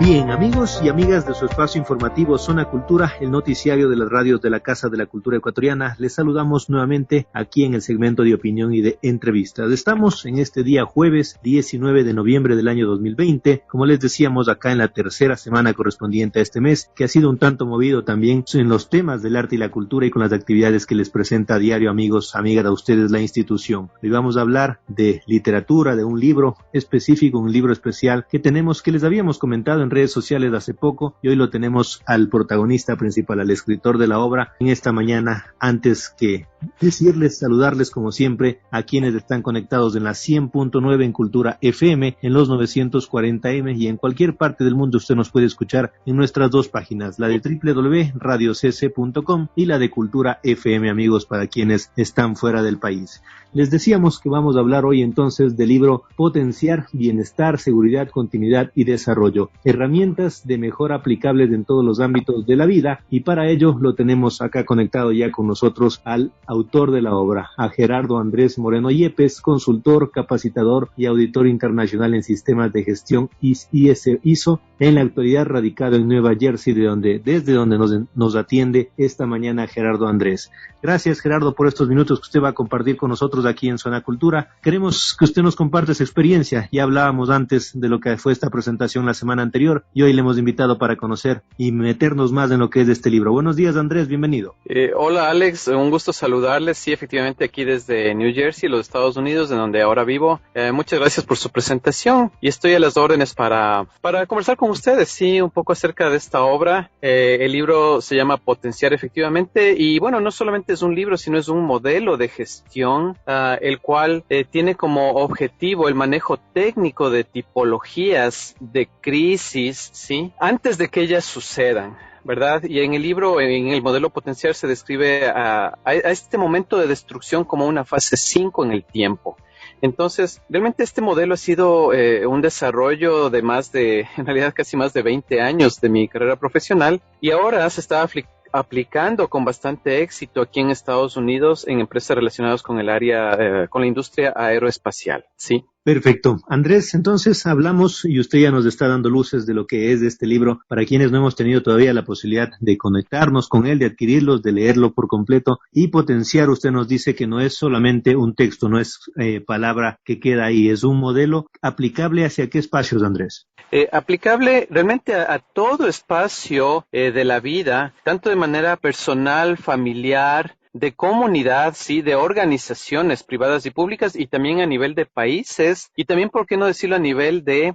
Bien, amigos y amigas de su espacio informativo Zona Cultura, el noticiario de las radios de la Casa de la Cultura Ecuatoriana, les saludamos nuevamente aquí en el segmento de opinión y de entrevistas. Estamos en este día jueves 19 de noviembre del año 2020, como les decíamos acá en la tercera semana correspondiente a este mes, que ha sido un tanto movido también en los temas del arte y la cultura y con las actividades que les presenta a diario, amigos, amigas, a ustedes la institución. Hoy vamos a hablar de literatura, de un libro específico, un libro especial que tenemos, que les habíamos comentado en redes sociales hace poco, y hoy lo tenemos al protagonista principal, al escritor de la obra, en esta mañana. Antes que decirles, saludarles como siempre a quienes están conectados en la 100.9 en Cultura FM, en los 940M, y en cualquier parte del mundo usted nos puede escuchar en nuestras dos páginas, la de www.radiocc.com y la de Cultura FM, amigos, para quienes están fuera del país. Les decíamos que vamos a hablar hoy entonces del libro Potenciar Bienestar, Seguridad, Continuidad y Desarrollo, herramientas de mejora aplicables en todos los ámbitos de la vida, y para ello lo tenemos acá conectado ya con nosotros al autor de la obra, a Gerardo Andrés Moreno Yepes, consultor, capacitador y auditor internacional en sistemas de gestión ISO, en la actualidad radicado en Nueva Jersey, desde donde nos atiende esta mañana Gerardo Andrés. Gracias, Gerardo, por estos minutos que usted va a compartir con nosotros aquí en Zona Cultura. Queremos que usted nos comparte su experiencia. Ya hablábamos antes de lo que fue esta presentación la semana anterior, y hoy le hemos invitado para conocer y meternos más en lo que es este libro. Buenos días, Andrés, bienvenido. Hola, Alex, un gusto saludarles. Sí, efectivamente, aquí desde New Jersey, los Estados Unidos, de donde ahora vivo. Muchas gracias por su presentación, y estoy a las órdenes para conversar con ustedes, sí, un poco acerca de esta obra. El libro se llama Potenciar, efectivamente, y bueno, no solamente es un libro, sino es un modelo de gestión, el cual tiene como objetivo el manejo técnico de tipologías de crisis, ¿sí?, antes de que ellas sucedan, ¿verdad? Y en el libro, en el modelo Potenciar, se describe a este momento de destrucción como una fase 5 en el tiempo. Entonces, realmente este modelo ha sido un desarrollo de en realidad casi más de 20 años de mi carrera profesional, y ahora se está aplicando con bastante éxito aquí en Estados Unidos en empresas relacionadas con el área, con la industria aeroespacial, ¿sí? Perfecto. Andrés, entonces hablamos y usted ya nos está dando luces de lo que es este libro. Para quienes no hemos tenido todavía la posibilidad de conectarnos con él, de adquirirlos, de leerlo por completo y potenciar, usted nos dice que no es solamente un texto, no es palabra que queda ahí, es un modelo aplicable hacia qué espacios, Andrés. Aplicable realmente a todo espacio de la vida, tanto de manera personal, familiar, de comunidad, sí, de organizaciones privadas y públicas, y también a nivel de países, y también, ¿por qué no decirlo, a nivel de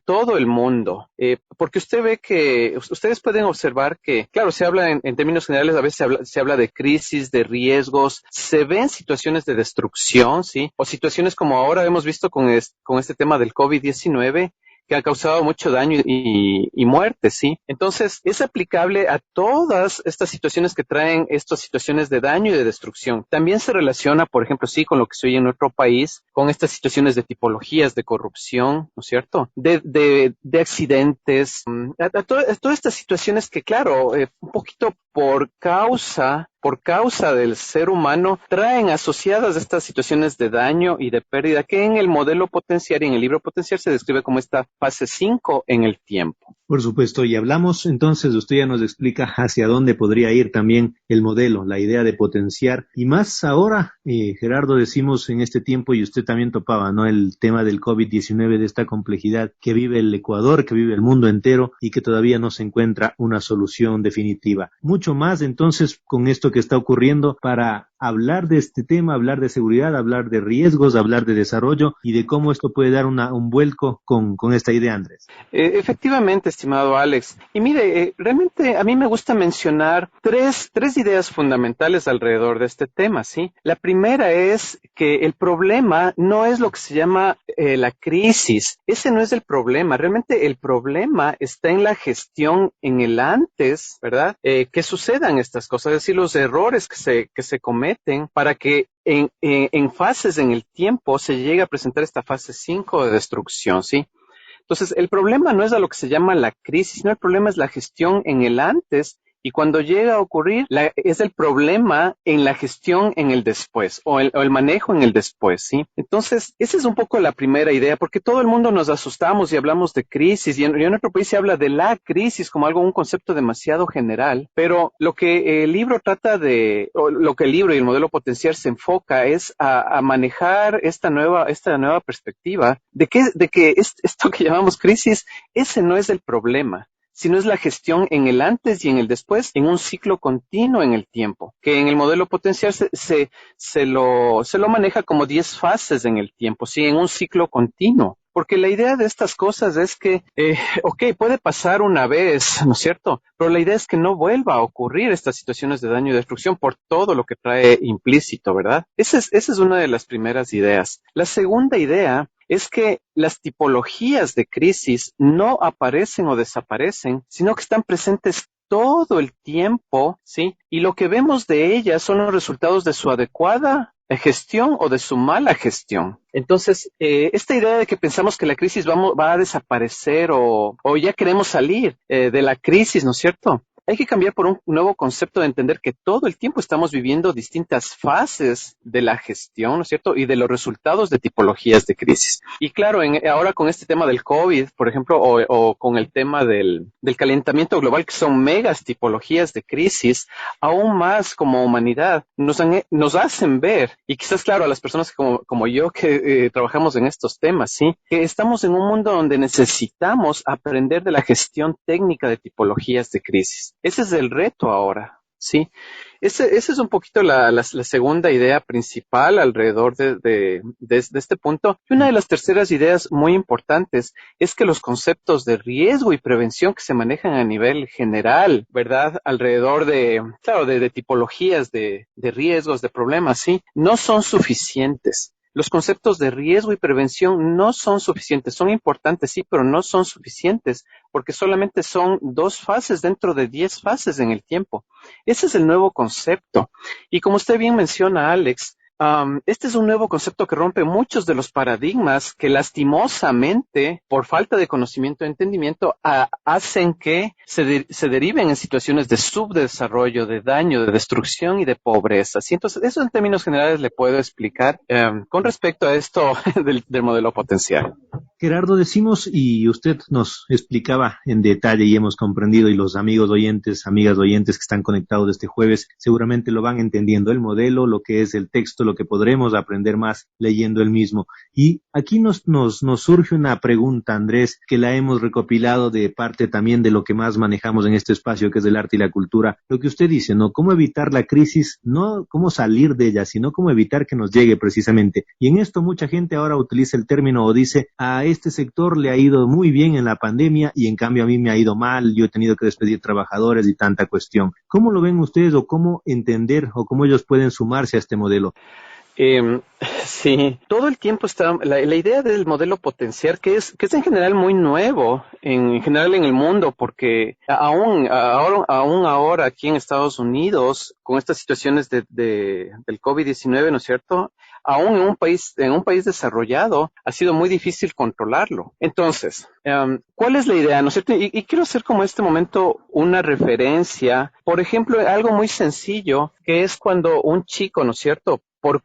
todo el mundo? Porque usted ve que, ustedes pueden observar que, claro, se habla en términos generales, a veces se habla de crisis, de riesgos, se ven situaciones de destrucción, sí, o situaciones como ahora hemos visto con este tema del COVID-19, que ha causado mucho daño y muerte, ¿sí? Entonces, es aplicable a todas estas situaciones que traen estas situaciones de daño y de destrucción. También se relaciona, por ejemplo, sí, con lo que se oye en nuestro país, con estas situaciones de tipologías de corrupción, ¿no es cierto? De accidentes, a todas estas situaciones que, claro, un poquito por causa del ser humano, traen asociadas estas situaciones de daño y de pérdida, que en el modelo Potenciar y en el libro Potenciar se describe como esta fase 5 en el tiempo. Por supuesto, y hablamos entonces, usted ya nos explica hacia dónde podría ir también el modelo, la idea de potenciar, y más ahora, Gerardo, decimos en este tiempo, y usted también topaba, ¿no?, el tema del COVID-19, de esta complejidad que vive el Ecuador, que vive el mundo entero, y que todavía no se encuentra una solución definitiva. Mucho más entonces con esto que está ocurriendo para hablar de este tema, hablar de seguridad, hablar de riesgos, hablar de desarrollo y de cómo esto puede dar un vuelco con esta idea, Andrés. Efectivamente, estimado Alex. Y mire, realmente a mí me gusta mencionar tres ideas fundamentales alrededor de este tema, ¿sí? La primera es que el problema no es lo que se llama la crisis. Ese no es el problema. Realmente el problema está en la gestión, en el antes, ¿verdad? Que sucedan estas cosas, es decir, los errores que se cometen para que en fases en el tiempo se llegue a presentar esta fase 5 de destrucción, ¿sí? Entonces, el problema no es a lo que se llama la crisis, sino el problema es la gestión en el antes Y cuando llega a ocurrir, es el problema en la gestión en el después, o el manejo en el después, ¿sí? Entonces, esa es un poco la primera idea, porque todo el mundo nos asustamos y hablamos de crisis, y en nuestro país se habla de la crisis como un concepto demasiado general, pero lo que el libro o lo que el libro y el modelo potencial se enfoca es a manejar esta nueva perspectiva de que esto que llamamos crisis, ese no es el problema, sino es la gestión en el antes y en el después, en un ciclo continuo en el tiempo, que en el modelo potencial se lo maneja como 10 fases en el tiempo, sí, en un ciclo continuo. Porque la idea de estas cosas es que, puede pasar una vez, ¿no es cierto? Pero la idea es que no vuelva a ocurrir estas situaciones de daño y destrucción por todo lo que trae implícito, ¿verdad? Esa es una de las primeras ideas. La segunda idea es que las tipologías de crisis no aparecen o desaparecen, sino que están presentes todo el tiempo, ¿sí? Y lo que vemos de ellas son los resultados de su adecuada gestión o de su mala gestión. Entonces, esta idea de que pensamos que la crisis va a desaparecer o ya queremos salir de la crisis, ¿no es cierto? Hay que cambiar por un nuevo concepto de entender que todo el tiempo estamos viviendo distintas fases de la gestión, ¿no es cierto? Y de los resultados de tipologías de crisis. Y claro, ahora con este tema del COVID, por ejemplo, o con el tema del calentamiento global, que son megas tipologías de crisis, aún más como humanidad, nos hacen ver, y quizás, claro, a las personas como yo que trabajamos en estos temas, ¿sí? Que estamos en un mundo donde necesitamos aprender de la gestión técnica de tipologías de crisis. Ese es el reto ahora, ¿sí? Esa es un poquito la segunda idea principal alrededor de este punto. Y una de las terceras ideas muy importantes es que los conceptos de riesgo y prevención que se manejan a nivel general, ¿verdad? Alrededor de tipologías de riesgos, de problemas, ¿sí? No son suficientes. Los conceptos de riesgo y prevención no son suficientes, son importantes, sí, pero no son suficientes, porque solamente son 2 fases dentro de 10 fases en el tiempo. Ese es el nuevo concepto. Y como usted bien menciona, Alex, este es un nuevo concepto que rompe muchos de los paradigmas que lastimosamente, por falta de conocimiento e entendimiento, hacen que se deriven en situaciones de subdesarrollo, de daño, de destrucción y de pobreza. ¿Sí? Entonces, eso en términos generales le puedo explicar con respecto a esto del modelo potencial. Gerardo, decimos, y usted nos explicaba en detalle y hemos comprendido, y los amigos oyentes, amigas oyentes que están conectados este jueves, seguramente lo van entendiendo, el modelo, lo que es el texto, lo que podremos aprender más leyendo el mismo. Y aquí nos surge una pregunta, Andrés, que la hemos recopilado de parte también de lo que más manejamos en este espacio, que es el arte y la cultura. Lo que usted dice, ¿no? ¿Cómo evitar la crisis? No cómo salir de ella, sino cómo evitar que nos llegue precisamente. Y en esto mucha gente ahora utiliza el término o dice, este sector le ha ido muy bien en la pandemia y en cambio a mí me ha ido mal, yo he tenido que despedir trabajadores y tanta cuestión. ¿Cómo lo ven ustedes o cómo entender o cómo ellos pueden sumarse a este modelo? Sí, todo el tiempo está la idea del modelo potencial, que es en general muy nuevo, en general en el mundo, porque aún ahora aquí en Estados Unidos, con estas situaciones del COVID-19, ¿no es cierto? Aún en un país desarrollado, ha sido muy difícil controlarlo. Entonces, ¿cuál es la idea, no es cierto? Y quiero hacer como este momento una referencia, por ejemplo, algo muy sencillo, que es cuando un chico, ¿no es cierto?, por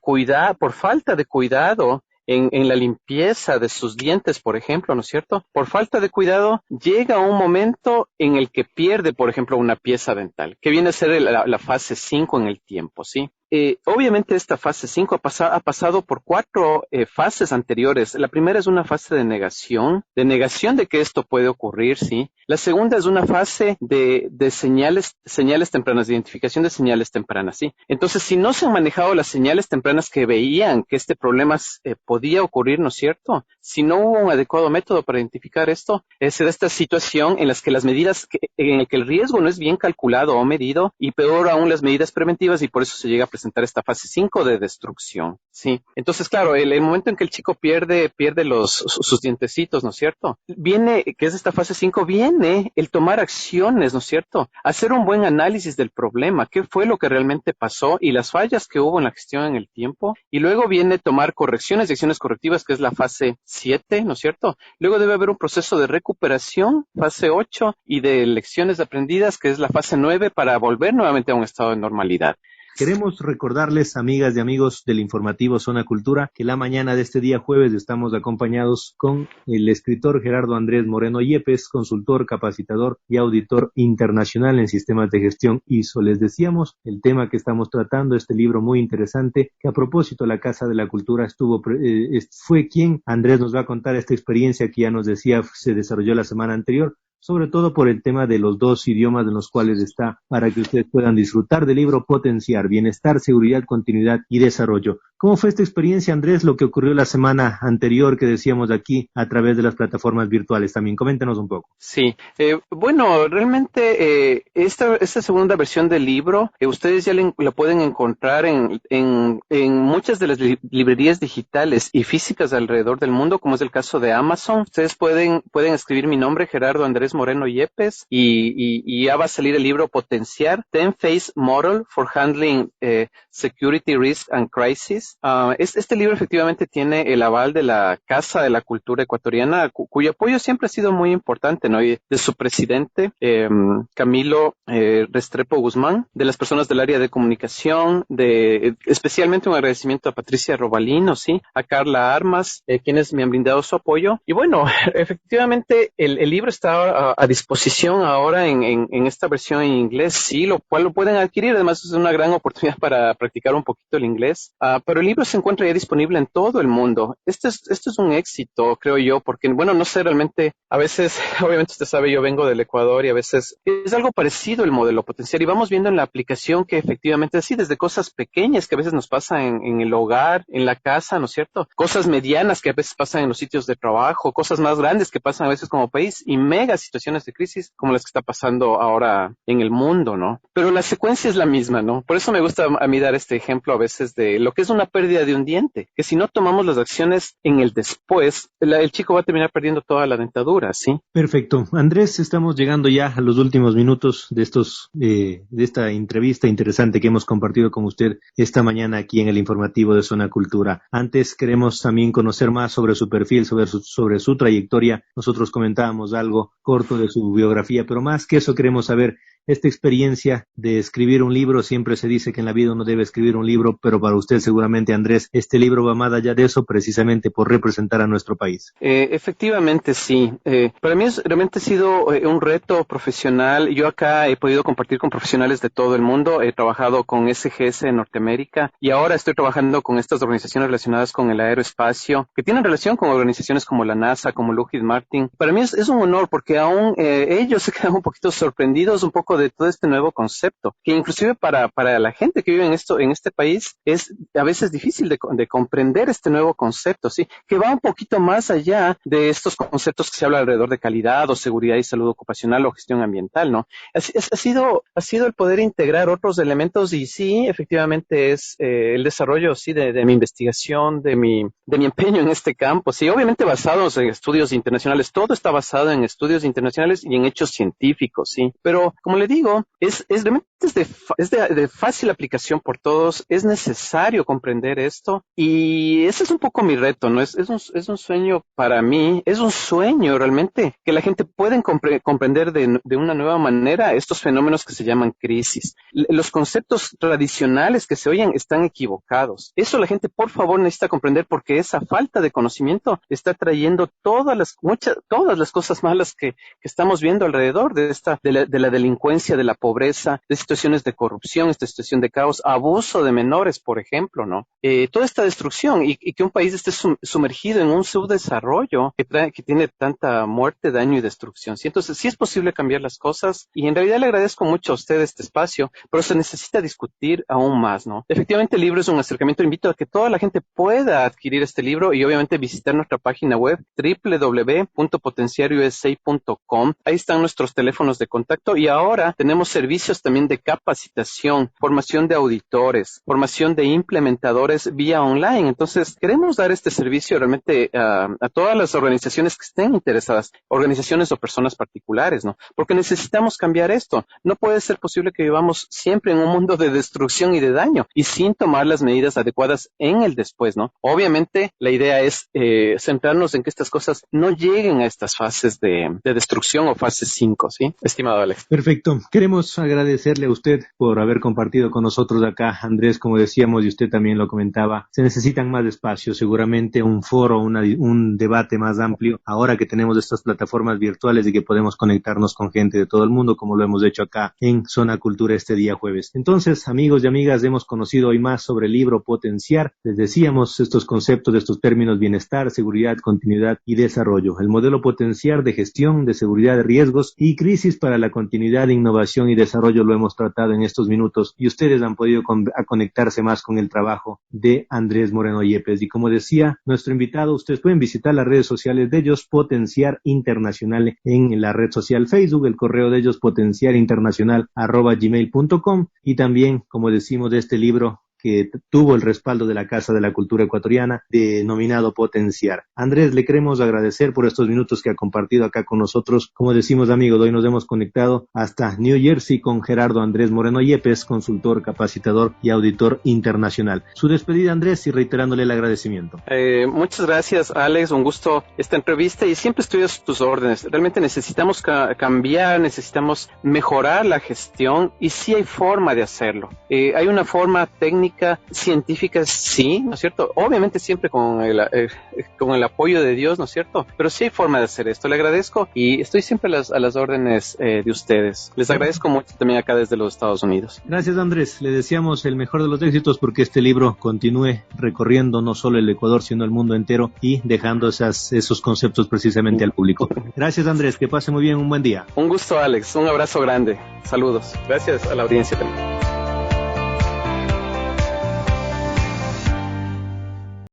falta de cuidado en la limpieza de sus dientes, por ejemplo, ¿no es cierto? Por falta de cuidado, llega un momento en el que pierde, por ejemplo, una pieza dental, que viene a ser la fase 5 en el tiempo, ¿sí? Obviamente esta fase 5 ha pasado por 4 fases anteriores. La primera es una fase de negación de que esto puede ocurrir, ¿sí? La segunda es una fase de señales tempranas, de identificación de señales tempranas, ¿sí? Entonces, si no se han manejado las señales tempranas que veían que este problema podía ocurrir, ¿no es cierto? Si no hubo un adecuado método para identificar esto, se da esta situación en las que en el que el riesgo no es bien calculado o medido, y peor aún las medidas preventivas, y por eso se llega a presentar representar esta fase 5 de destrucción, ¿sí? Entonces, claro, el momento en que el chico pierde sus dientecitos, ¿no es cierto? Viene, que es esta fase 5, viene el tomar acciones, ¿no es cierto? Hacer un buen análisis del problema, qué fue lo que realmente pasó y las fallas que hubo en la gestión en el tiempo, y luego viene tomar correcciones y acciones correctivas, que es la fase 7, ¿no es cierto? Luego debe haber un proceso de recuperación, fase 8, y de lecciones aprendidas, que es la fase 9, para volver nuevamente a un estado de normalidad. Queremos recordarles, amigas y amigos del informativo Zona Cultura, que la mañana de este día jueves estamos acompañados con el escritor Gerardo Andrés Moreno Yepes, consultor, capacitador y auditor internacional en sistemas de gestión ISO. Les decíamos el tema que estamos tratando, este libro muy interesante, que a propósito la Casa de la Cultura fue quien, Andrés nos va a contar esta experiencia que ya nos decía se desarrolló la semana anterior, sobre todo por el tema de los 2 idiomas en los cuales está, para que ustedes puedan disfrutar del libro, potenciar bienestar, seguridad, continuidad y desarrollo. ¿Cómo fue esta experiencia, Andrés, lo que ocurrió la semana anterior que decíamos aquí a través de las plataformas virtuales? También coméntanos un poco. Sí, bueno, realmente esta segunda versión del libro, ustedes ya la pueden encontrar en muchas de las librerías digitales y físicas alrededor del mundo, como es el caso de Amazon. Ustedes pueden escribir mi nombre, Gerardo Andrés Moreno Yepes, y ya va a salir el libro Potenciar, 10-Phase Model for Handling Security Risk and Crisis. Este libro efectivamente tiene el aval de la Casa de la Cultura Ecuatoriana, cuyo apoyo siempre ha sido muy importante, ¿no? Y de su presidente, Camilo Restrepo Guzmán, de las personas del área de comunicación, especialmente un agradecimiento a Patricia Robalino, ¿sí? A Carla Armas, quienes me han brindado su apoyo. Y bueno, efectivamente el libro está a disposición ahora en esta versión en inglés, sí, lo cual lo pueden adquirir. Además es una gran oportunidad para practicar un poquito el inglés. Pero el libro se encuentra ya disponible en todo el mundo. Esto es un éxito, creo yo, porque, bueno, no sé, realmente, a veces, obviamente usted sabe, yo vengo del Ecuador y a veces es algo parecido el modelo Potenciar, y vamos viendo en la aplicación que efectivamente así, desde cosas pequeñas que a veces nos pasan en el hogar, en la casa, ¿no es cierto? Cosas medianas que a veces pasan en los sitios de trabajo, cosas más grandes que pasan a veces como país, y mega situaciones de crisis como las que está pasando ahora en el mundo, ¿no? Pero la secuencia es la misma, ¿no? Por eso me gusta a mí dar este ejemplo a veces de lo que es una pérdida de un diente, que si no tomamos las acciones en el después, el chico va a terminar perdiendo toda la dentadura, ¿sí? Perfecto. Andrés, estamos llegando ya a los últimos minutos de esta entrevista interesante que hemos compartido con usted esta mañana aquí en el informativo de Zona Cultura. Antes queremos también conocer más sobre su perfil, sobre su trayectoria. Nosotros comentábamos algo corto de su biografía, pero más que eso queremos saber esta experiencia de escribir un libro. Siempre se dice que en la vida uno debe escribir un libro, pero para usted seguramente, Andrés, este libro va más allá de eso, precisamente por representar a nuestro país. Efectivamente, sí. Para mí realmente ha sido un reto profesional. Yo acá he podido compartir con profesionales de todo el mundo. He trabajado con SGS en Norteamérica y ahora estoy trabajando con estas organizaciones relacionadas con el aeroespacio, que tienen relación con organizaciones como la NASA, como Lockheed Martin. Para mí es un honor porque aún ellos se quedan un poquito sorprendidos un poco de todo este nuevo concepto, que inclusive para la gente que vive en este país es a veces difícil de comprender este nuevo concepto, ¿sí? Que va un poquito más allá de estos conceptos que se habla alrededor de calidad o seguridad y salud ocupacional o gestión ambiental, ¿no? Ha sido el poder integrar otros elementos, y sí, efectivamente es el desarrollo, sí, de mi investigación, de mi empeño en este campo, sí, obviamente basados en estudios internacionales. Todo está basado en estudios internacionales y en hechos científicos, sí, pero como le digo, realmente es de fácil aplicación por todos. Es necesario comprender esto, y ese es un poco mi reto, ¿no? Es un sueño para mí, es un sueño realmente que la gente pueda comprender de una nueva manera estos fenómenos que se llaman crisis. Los conceptos tradicionales que se oyen están equivocados. Eso la gente, por favor, necesita comprender, porque esa falta de conocimiento está trayendo todas las cosas malas que estamos viendo alrededor de la delincuencia, de la pobreza, de situaciones de corrupción, esta situación de caos, abuso de menores, por ejemplo, ¿no? Toda esta destrucción, y que un país esté sumergido en un subdesarrollo que tiene tanta muerte, daño y destrucción, ¿sí? Entonces, sí es posible cambiar las cosas, y en realidad le agradezco mucho a usted este espacio, pero se necesita discutir aún más, ¿no? Efectivamente, el libro es un acercamiento. Invito a que toda la gente pueda adquirir este libro y obviamente visitar nuestra página web www.potenciarusa.com. Ahí están nuestros teléfonos de contacto, y ahora ahora tenemos servicios también de capacitación, formación de auditores, formación de implementadores vía online. Entonces, queremos dar este servicio realmente a todas las organizaciones que estén interesadas, organizaciones o personas particulares, ¿no? Porque necesitamos cambiar esto. No puede ser posible que vivamos siempre en un mundo de destrucción y de daño y sin tomar las medidas adecuadas en el después, ¿no? Obviamente, la idea es centrarnos en que estas cosas no lleguen a estas fases de destrucción o fase 5, ¿sí? Estimado Alex. Perfecto. Queremos agradecerle a usted por haber compartido con nosotros acá, Andrés, como decíamos y usted también lo comentaba, se necesitan más espacios, seguramente un foro, un debate más amplio, ahora que tenemos estas plataformas virtuales y que podemos conectarnos con gente de todo el mundo, como lo hemos hecho acá en Zona Cultura este día jueves. Entonces, amigos y amigas, hemos conocido hoy más sobre el libro Potenciar. Les decíamos estos conceptos, estos términos: bienestar, seguridad, continuidad y desarrollo. El modelo Potenciar de gestión, de seguridad de riesgos y crisis para la continuidad, innovación y desarrollo lo hemos tratado en estos minutos y ustedes han podido conectarse más con el trabajo de Andrés Moreno Yepes. Y como decía nuestro invitado, ustedes pueden visitar las redes sociales de ellos, Potenciar Internacional, en la red social Facebook, el correo de ellos potenciarinternacional@gmail.com, y también, como decimos, de este libro que tuvo el respaldo de la Casa de la Cultura Ecuatoriana, denominado Potenciar. Andrés, le queremos agradecer por estos minutos que ha compartido acá con nosotros. Como decimos, amigos, hoy nos hemos conectado hasta New Jersey con Gerardo Andrés Moreno Yepes, consultor, capacitador y auditor internacional. Su despedida, Andrés, y reiterándole el agradecimiento. Muchas gracias, Alex. Un gusto esta entrevista y siempre estoy a tus órdenes. Realmente necesitamos cambiar, necesitamos mejorar la gestión y sí hay forma de hacerlo. Hay una forma técnica, científica, sí, ¿no es cierto? Obviamente siempre con el apoyo de Dios, ¿no es cierto? Pero sí hay forma de hacer esto. Le agradezco y estoy siempre a las órdenes de ustedes. Les agradezco mucho también acá desde los Estados Unidos. Gracias, Andrés. Le deseamos el mejor de los éxitos porque este libro continúe recorriendo no solo el Ecuador, sino el mundo entero y dejando esos conceptos precisamente al público. Gracias, Andrés. Que pase muy bien. Un buen día. Un gusto, Alex. Un abrazo grande. Saludos. Gracias a la audiencia también.